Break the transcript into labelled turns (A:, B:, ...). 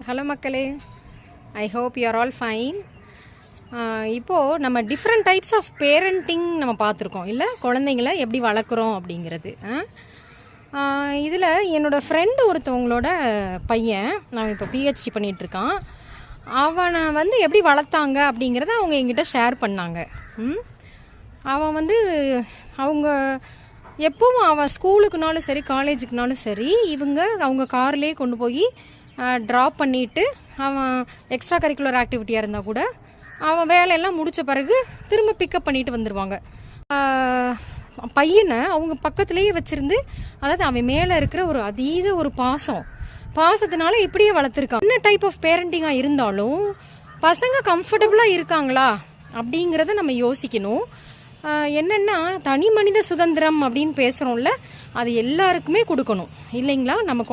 A: Hello மக்களே, I hope you are all fine. இப்போது நம்ம டிஃப்ரெண்ட் டைப்ஸ் ஆஃப் பேரண்டிங் நம்ம பார்த்துருக்கோம் இல்லை, குழந்தைங்கள எப்படி வளர்க்குறோம் அப்படிங்கிறது. இதில் என்னோடய ஃப்ரெண்டு ஒருத்தவங்களோட பையன் நான் இப்போ பிஹெச்டி பண்ணிகிட்ருக்கான். அவனை வந்து எப்படி வளர்த்தாங்க அப்படிங்கிறத அவங்க எங்கிட்ட ஷேர் பண்ணாங்க. அவன் வந்து அவங்க எப்பவும் அவன் ஸ்கூலுக்குனாலும் சரி காலேஜுக்குனாலும் சரி அவங்க கார்லேயே கொண்டு போய் ட்ராப் பண்ணிவிட்டு அவன் எக்ஸ்ட்ரா கரிக்குலர் ஆக்டிவிட்டியாக இருந்தால் கூட அவன் வேலையெல்லாம் முடித்த பிறகு திரும்ப பிக்கப் பண்ணிட்டு வந்துடுவாங்க. பையனை அவங்க பக்கத்துலேயே வச்சுருந்து, அதாவது அவன் மேலே இருக்கிற ஒரு அதீத ஒரு பாசத்தினால இப்படியே வளர்த்துருக்கான். என்ன டைப் ஆஃப் பேரண்டிங்காக இருந்தாலும் பசங்க கம்ஃபர்டபுளாக இருக்காங்களா அப்படிங்கிறத நம்ம யோசிக்கணும். என்னென்னா, தனி மனித சுதந்திரம் அப்படின்னு பேசுகிறோம்ல, அது எல்லாருக்குமே கொடுக்கணும் இல்லைங்களா? நம்ம